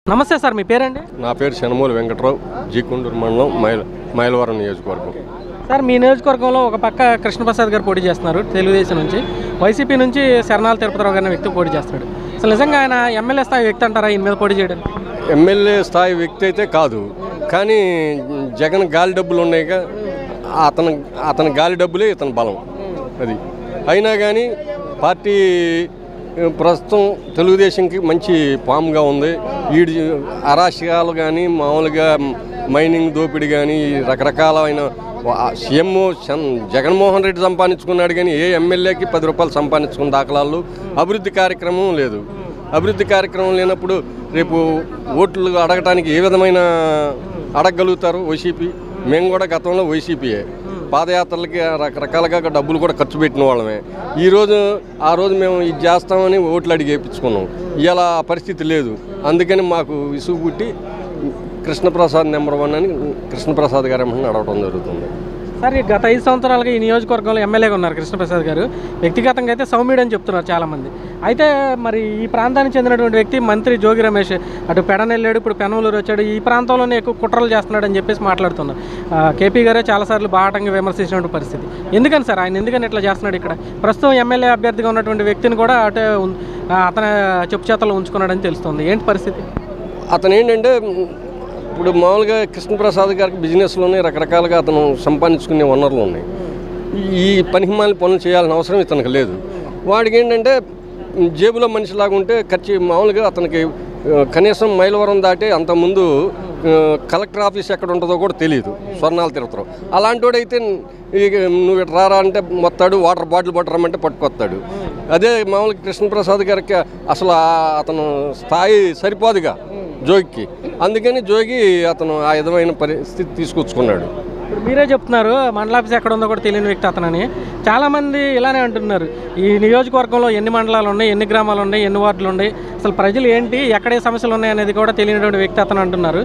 నమస్తే సార్, మీ పేరండి? నా పేరు శనమూలి వెంకట్రావు, జీకొండూరు మండలం మైలవరం నియోజకవర్గం. సార్, మీ నియోజకవర్గంలో ఒక పక్క కృష్ణప్రసాద్ గారు పోటీ చేస్తున్నారు తెలుగుదేశం నుంచి, వైసీపీ నుంచి శరణాల తిరుపతిరావు గారి వ్యక్తి పోటీ చేస్తున్నాడు. అసలు నిజంగా ఆయన ఎమ్మెల్యే స్థాయి వ్యక్తి అంటారా ఈయన మీద పోటీ చేయడానికి? ఎమ్మెల్యే స్థాయి వ్యక్తి అయితే కాదు, కానీ జగన్ గాలి డబ్బులు ఉన్నాయిగా, అతని గాలి డబ్బులే ఇతని బలం. అది అయినా కానీ పార్టీ ప్రస్తుతం తెలుగుదేశంకి మంచి పాముగా ఉంది. వీడి అరాచకాలు కానీ మామూలుగా మైనింగ్ దోపిడీ కానీ రకరకాలైన సీఎం జగన్మోహన్ రెడ్డి సంపాదించుకున్నాడు, కానీ ఏ ఎమ్మెల్యేకి 10 రూపాయలు సంపాదించుకున్న దాఖలాలు. అభివృద్ధి కార్యక్రమం లేదు. అభివృద్ధి కార్యక్రమం లేనప్పుడు రేపు ఓట్లు అడగటానికి ఏ విధమైన అడగగలుగుతారు వైసీపీ? మేము కూడా గతంలో వైసీపీయే, పాదయాత్రలకి రకరకాలుగా డబ్బులు కూడా ఖర్చు పెట్టిన వాళ్ళమే. ఆ రోజు మేము ఇది చేస్తామని ఓట్లు అడిగి వేయించుకున్నాం. ఇలా పరిస్థితి లేదు. అందుకని మాకు విసుగు పుట్టి కృష్ణప్రసాద్ నెంబర్ 1 అని కృష్ణప్రసాద్ గారు ఏమన్నా అడగడం జరుగుతుంది. సార్, గత 5 సంవత్సరాలుగా ఈ నియోజకవర్గంలో ఎమ్మెల్యేగా ఉన్నారు కృష్ణప్రసాద్ గారు. వ్యక్తిగతంగా అయితే సౌమ్యుడు అని చెప్తున్నారు చాలామంది. అయితే మరి ఈ ప్రాంతానికి చెందినటువంటి వ్యక్తి మంత్రి జోగి రమేష్ అటు పెడనెల్లాడు, ఇప్పుడు పెనమలూరు వచ్చాడు, ఈ ప్రాంతంలోనే ఎక్కువ కుట్రలు చేస్తున్నాడు అని చెప్పేసి మాట్లాడుతున్నారు. కేపీ గారే చాలాసార్లు బాటంగా విమర్శించినటువంటి పరిస్థితి. ఎందుకని సార్ ఆయన ఎందుకని ఇట్లా చేస్తున్నాడు? ఇక్కడ ప్రస్తుతం ఎమ్మెల్యే అభ్యర్థిగా ఉన్నటువంటి వ్యక్తిని కూడా అటే అతని చెప్పు చేతల్లో ఉంచుకున్నాడని తెలుస్తుంది. ఏంటి పరిస్థితి? అతను ఏంటంటే ఇప్పుడు మామూలుగా కృష్ణప్రసాద్ గారికి బిజినెస్లోనే రకరకాలుగా అతను సంపాదించుకునే వనరులు ఉన్నాయి. ఈ పనికిమాలిన పనులు చేయాల్సిన అవసరం ఇతనికి లేదు. వాడికి ఏంటంటే జేబులో మనిషిలాగా ఉంటే మామూలుగా అతనికి కనీసం మైలవరం దాటి అంతకుముందు కలెక్టర్ ఆఫీస్ ఎక్కడ ఉంటుందో కూడా తెలియదు, స్వర్ణాల తిరుపతిరావు. అలాంటి వాడైతే నువ్వు ఇటు రారా అంటే వస్తాడు, వాటర్ బాటిల్ పట్టరమ్మంటే పట్టుకొస్తాడు. అదే మామూలుగా కృష్ణప్రసాద్ గారికి అసలు అతను స్థాయి సరిపోదుగా జోగికి. అందుకని జోగి అతను ఆ విధమైన పరిస్థితి తీసుకొచ్చుకున్నాడు. ఇప్పుడు మీరే చెప్తున్నారు మండలాఫీస్ ఎక్కడ ఉందో కూడా తెలియని వ్యక్తి అతనని. చాలామంది ఇలానే అంటున్నారు. ఈ నియోజకవర్గంలో ఎన్ని మండలాలు ఉన్నాయి, ఎన్ని గ్రామాలు ఉన్నాయి, ఎన్ని వార్డులు ఉన్నాయి, అసలు ప్రజలు ఏంటి, ఎక్కడే సమస్యలు ఉన్నాయి అనేది కూడా తెలియనటువంటి వ్యక్తి అతను అంటున్నారు.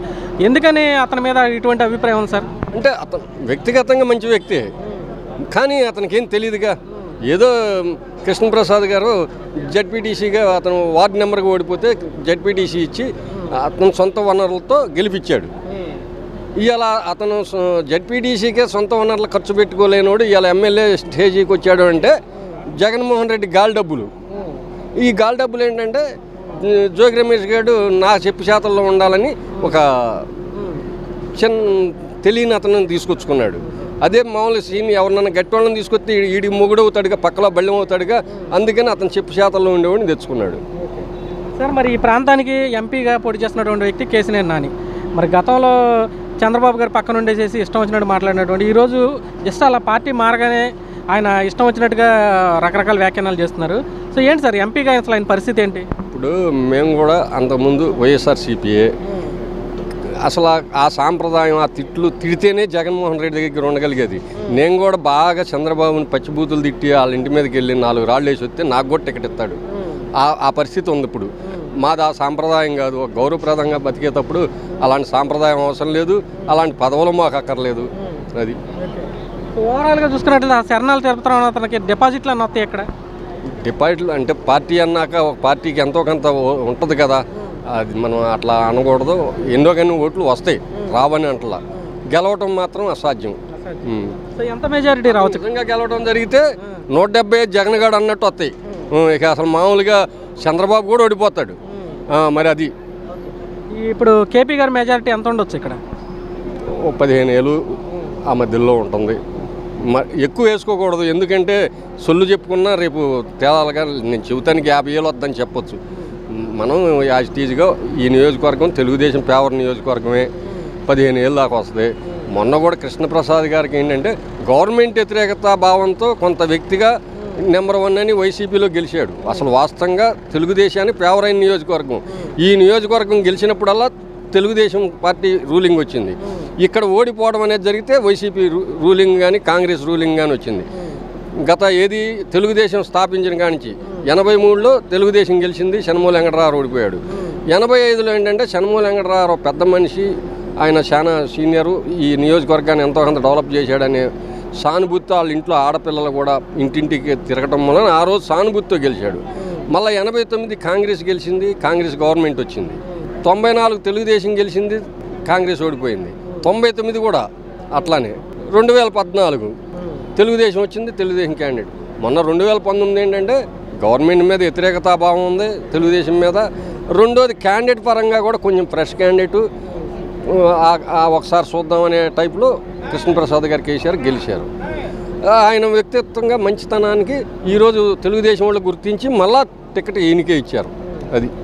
ఎందుకని అతని మీద ఇటువంటి అభిప్రాయం ఉంది సార్? అంటే అతను వ్యక్తిగతంగా మంచి వ్యక్తి, కానీ అతనికి ఏం తెలియదుగా. ఏదో కృష్ణప్రసాద్ గారు జడ్పీటీసీగా అతను వార్డు నెంబర్గా ఓడిపోతే జడ్పీటీసీ ఇచ్చి అతను సొంత వనరులతో గెలిపించాడు. ఇవాళ అతను జడ్పీటీసీకే సొంత వనరులు ఖర్చు పెట్టుకోలేనోడు ఇవాళ ఎమ్మెల్యే స్టేజీకి వచ్చాడు అంటే జగన్మోహన్ రెడ్డి గాలి డబ్బులు. ఈ గాలి డబ్బులు ఏంటంటే జోగి రమేష్ గారు నా చెప్పు చేతల్లో ఉండాలని ఒక తెలియని అతను తీసుకొచ్చుకున్నాడు. అదే మామూలు సీన్ ఎవరినన్నా గట్టివాళ్ళని తీసుకొస్తే ఈడి మొగుడవుతాడుగా, పక్కలో బళ్ళెం అవుతాడుగా. అందుకని అతను చెప్పు చేతల్లో ఉండేవాడిని తెచ్చుకున్నాడు. సార్, మరి ఈ ప్రాంతానికి ఎంపీగా పోటీ చేస్తున్నటువంటి వ్యక్తి కేసినేని నాని. మరి గతంలో చంద్రబాబు గారు పక్కన ఉండేసేసి ఇష్టం వచ్చినట్టు మాట్లాడినటువంటి, ఈరోజు జస్ట్ అలా పార్టీ మారగానే ఆయన ఇష్టం వచ్చినట్టుగా రకరకాల వ్యాఖ్యానాలు చేస్తున్నారు. సో ఏంటి సార్ ఎంపీగా అసలు ఆయన పరిస్థితి ఏంటి? ఇప్పుడు మేము కూడా అంతకుముందు వైఎస్ఆర్సీపీఏ. అసలు ఆ సాంప్రదాయం, ఆ తిడితేనే జగన్మోహన్ రెడ్డి దగ్గర ఉండగలిగేది. నేను కూడా బాగా చంద్రబాబుని పచ్చిబూతులు తిట్టి వాళ్ళ ఇంటి మీదకి వెళ్ళి 4 రాళ్ళు వేసి వస్తే నాకు కూడా టికెట్ ఇస్తాడు. ఆ పరిస్థితి ఉంది ఇప్పుడు. మాది ఆ సాంప్రదాయం కాదు. గౌరవప్రదంగా బతికేటప్పుడు అలాంటి సాంప్రదాయం అవసరం లేదు, అలాంటి పదవులు మాకు అక్కర్లేదు. అది ఓవరాల్గా చూసుకున్నట్లయితే శరణాల తిరుపతిరావు అతనికి డిపాజిట్లు అన్న వస్తాయి. ఇక్కడ డిపాజిట్లు అంటే పార్టీ అన్నాక ఒక పార్టీకి ఎంతో కొంత ఉంటుంది కదా, అది మనం అట్లా అనకూడదు. ఎన్నో కానీ ఓట్లు వస్తాయి, రావని అంటలా. గెలవటం మాత్రం అసాధ్యం. ఎంత మెజారిటీ రావచ్చు? నిజంగా గెలవడం జరిగితే 175 జగన్ గారు అన్నట్టు వస్తాయి. ఇక అసలు మామూలుగా చంద్రబాబు కూడా ఓడిపోతాడు. మరి అది ఇప్పుడు కేపీ గారి మెజారిటీ ఎంత ఉండొచ్చు? ఇక్కడ 15,000 ఆ మధ్యలో ఉంటుంది. ఎక్కువ వేసుకోకూడదు, ఎందుకంటే సొల్లు చెప్పుకున్నా రేపు తేడాలుగా నేను చెబుతానికి 50,000 వద్దని చెప్పొచ్చు. మనం యాజిటీజ్గా ఈ నియోజకవర్గం తెలుగుదేశం ఫేవర్ నియోజకవర్గమే, 15,000 దాకా వస్తుంది. మొన్న కూడా కృష్ణప్రసాద్ గారికి ఏంటంటే గవర్నమెంట్ వ్యతిరేకత భావంతో కొంత వ్యక్తిగా నెంబర్ 1 అని వైసీపీలో గెలిచాడు. అసలు వాస్తవంగా తెలుగుదేశానికి ఫేవర్ అయిన నియోజకవర్గం. ఈ నియోజకవర్గం గెలిచినప్పుడల్లా తెలుగుదేశం పార్టీ రూలింగ్ వచ్చింది. ఇక్కడ ఓడిపోవడం అనేది జరిగితే వైసీపీ రూలింగ్ కానీ కాంగ్రెస్ రూలింగ్ కానీ వచ్చింది. గత తెలుగుదేశం స్థాపించిన కానించి 83లో తెలుగుదేశం గెలిచింది, శనమూలి వెంకటరావు ఓడిపోయాడు. 85లో ఏంటంటే శనమూలి వెంకటరావు పెద్ద మనిషి, ఆయన చాలా సీనియరు, ఈ నియోజకవర్గాన్ని ఎంతో కొంత డెవలప్ చేశాడనే సానుభూతితో వాళ్ళ ఇంట్లో ఆడపిల్లలు కూడా ఇంటింటికి తిరగటం వలన ఆ రోజు సానుభూతితో గెలిచాడు. మళ్ళీ 89 కాంగ్రెస్ గెలిచింది, కాంగ్రెస్ గవర్నమెంట్ వచ్చింది. 94 తెలుగుదేశం గెలిచింది, కాంగ్రెస్ ఓడిపోయింది. 99 కూడా అట్లానే. 2014 తెలుగుదేశం వచ్చింది, తెలుగుదేశం క్యాండిడేట్. మొన్న 2019 ఏంటంటే గవర్నమెంట్ మీద వ్యతిరేకతాభావం ఉంది తెలుగుదేశం మీద. రెండోది క్యాండిడేట్ పరంగా కూడా కొంచెం ఫ్రెష్ క్యాండిడేటు, ఒకసారి చూద్దాం అనే టైప్లో కృష్ణప్రసాద్ గారు కేసీఆర్ గెలిచారు. ఆయన వ్యక్తిత్వంగా మంచితనానికి ఈరోజు తెలుగుదేశం వాళ్ళు గుర్తించి మళ్ళా టికెట్ ఈయనకే ఇచ్చారు. అది